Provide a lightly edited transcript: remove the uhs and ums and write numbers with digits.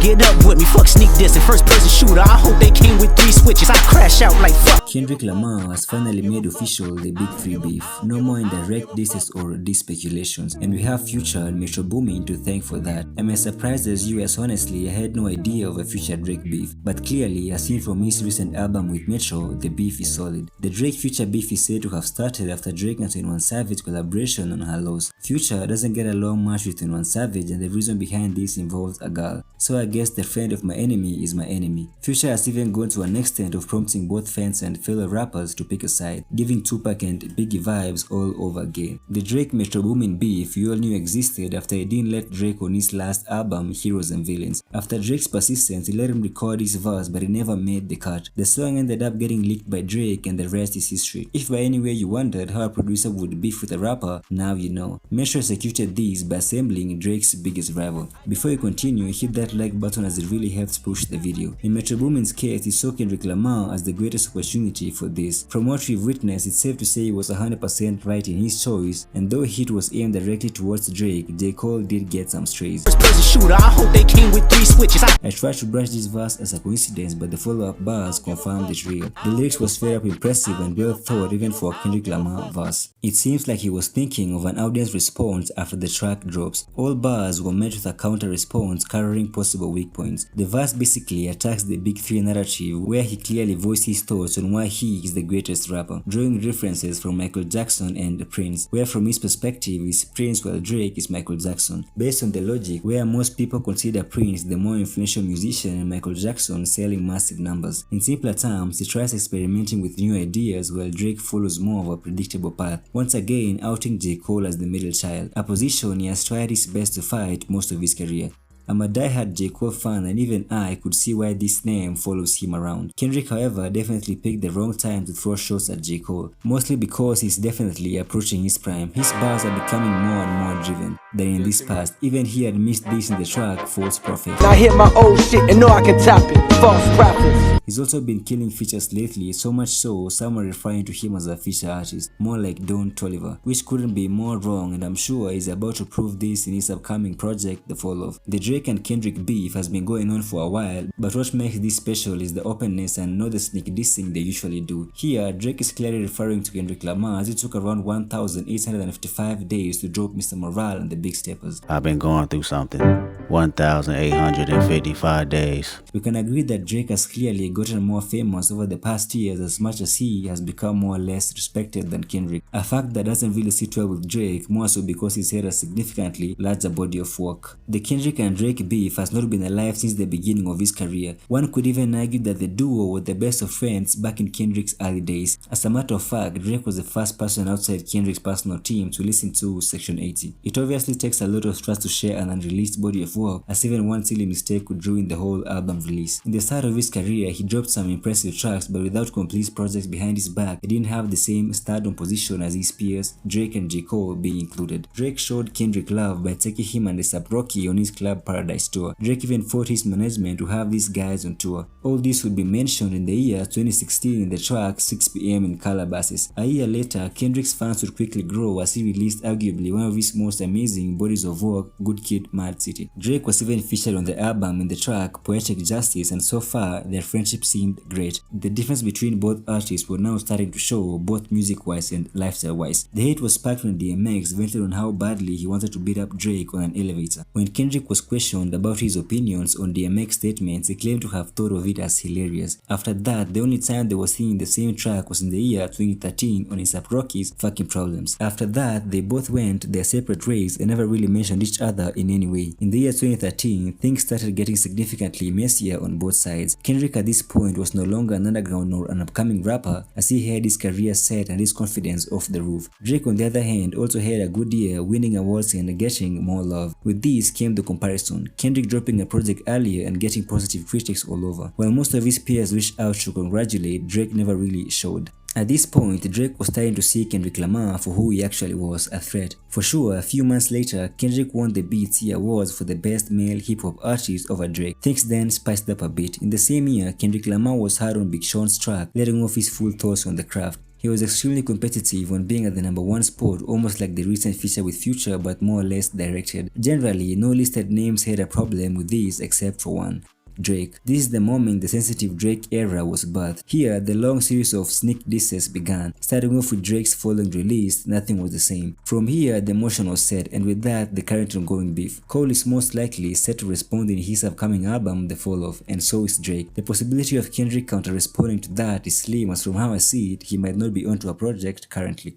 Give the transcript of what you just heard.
get up with me, fuck sneak this and first person shooter. I hope they came with 3 switches, I crash out like fuck. Kendrick Lamar has finally made official the Big 3 beef. No more indirect disses or diss speculations, and we have Future and Metro Boomin to thank for that. I'm as surprised as you, as honestly I had no idea of a Future Drake beef, but clearly as seen from his recent album with Metro, the beef is solid. The Drake Future beef is said to have started after Drake and 21 Savage collaboration on Hellos. Future doesn't get along much with 21 Savage, and the reason behind this involves a girl, so I guess the friend of my enemy is my enemy. Future has even gone to an extent of prompting both fans and fellow rappers to pick a side, giving Tupak and Biggie vibes all over again. The Drake Metro Boomin beef you all knew existed after he didn't let Drake on his last album Heroes and Villains. After Drake's persistence, he let him record his verse but he never made the cut. The song ended up getting leaked by Drake and the rest is history. If by any way you wondered how a producer would beef with a rapper, now you know. Metro executed this by assembling Drake's biggest rival. Before you continue, hit that like button as it really helps push the video. In Metro Boomin's case, he saw Kendrick Lamar as the greatest opportunity for this. From what we've witnessed, it's safe to say he was 100% right in his choice, and though hit was aimed directly towards Drake, J. Cole did get some strays. First person shooter, I hope they came with 3 switches. I tried to brush this verse as a coincidence, but the follow-up bars confirmed it real. The lyrics was straight up impressive and well thought even for a Kendrick Lamar verse. It seems like he was thinking of an audience response after the track drops. All bars were met with a counter response covering possible weak points. The verse basically attacks the Big 3 narrative, where he clearly voiced his thoughts on why he is the greatest rapper, drawing references from Michael Jackson and Prince, where from his perspective is Prince while Drake is Michael Jackson. Based on the logic where most people consider Prince the more influential musician and Michael Jackson selling massive numbers. In simpler terms, he tries experimenting with new ideas while Drake follows more of a predictable path, once again outing J. Cole as the middle child, a position he has tried his best to fight most of his career. I'm a diehard J. Cole fan and even I could see why this name follows him around. Kendrick, however, definitely picked the wrong time to throw shots at J. Cole, mostly because he's definitely approaching his prime. His bars are becoming more and more driven than in this past. Even he had missed this in the track False Prophet. I hit my old shit and know I can top it. False rappers. He's also been killing features lately, so much so some are referring to him as a feature artist, more like Don Toliver, which couldn't be more wrong, and I'm sure he's about to prove this in his upcoming project, The Fall Of. The Drake and Kendrick beef has been going on for a while, but what makes this special is the openness and not the sneak dissing they usually do. Here, Drake is clearly referring to Kendrick Lamar as it took around 1,855 days to drop Mr. Morale and the Big Steppers. I've been going through something. 1,855 days. We can agree that Drake has clearly gotten more famous over the past years as much as he has become more or less respected than Kendrick, a fact that doesn't really sit well with Drake, more so because he's had a significantly larger body of work. The Kendrick and Drake beef has not been alive since the beginning of his career. One could even argue that the duo were the best of friends back in Kendrick's early days. As a matter of fact, Drake was the first person outside Kendrick's personal team to listen to Section 80. It obviously takes a lot of trust to share an unreleased body of work, as even one silly mistake could ruin the whole album release. In the start of his career, he dropped some impressive tracks, but without complete projects behind his back, he didn't have the same stardom position as his peers, Drake and J. Cole being included. Drake showed Kendrick love by taking him and A$AP Rocky on his Club Paradise tour. Drake even fought his management to have these guys on tour. All this would be mentioned in the year 2016 in the track 6 PM in Calabasas. A year later, Kendrick's fans would quickly grow as he released arguably one of his most amazing bodies of work, Good Kid, Mad City. Drake was even featured on the album in the track Poetic Justice, and so far their friendship seemed great. The difference between both artists were now starting to show, both music-wise and lifestyle-wise. The hate was sparked when DMX vented on how badly he wanted to beat up Drake on an elevator. When Kendrick was questioned about his opinions on DMX statements, he claimed to have thought of it as hilarious. After that, the only time they were singing the same track was in the year 2013 on A$AP Rocky's Fucking Problems. After that, they both went their separate ways and never really mentioned each other in any way. In the year 2013, things started getting significantly messier on both sides. Kendrick at this point was no longer an underground nor an upcoming rapper, as he had his career set and his confidence off the roof. Drake, on the other hand, also had a good year, winning awards and getting more love. With this came the comparison, Kendrick dropping a project earlier and getting positive critics all over. While most of his peers reached out to congratulate, Drake never really showed. At this point, Drake was starting to see Kendrick Lamar for who he actually was, a threat. For sure, a few months later, Kendrick won the BET Awards for the Best Male Hip-Hop Artist over Drake. Things then spiced up a bit. In the same year, Kendrick Lamar was heard on Big Sean's track, letting off his full thoughts on the craft. He was extremely competitive on being at the #1 spot, almost like the recent feature with Future but more or less directed. Generally, no listed names had a problem with these except for one. Drake. This is the moment the sensitive Drake era was birthed. Here, the long series of sneak disses began. Starting off with Drake's following release, Nothing Was the Same. From here, the motion was set, and with that, the current ongoing beef. Cole is most likely set to respond in his upcoming album, The Fall Off, and so is Drake. The possibility of Kendrick counter-responding to that is slim, as from how I see it, he might not be onto a project currently.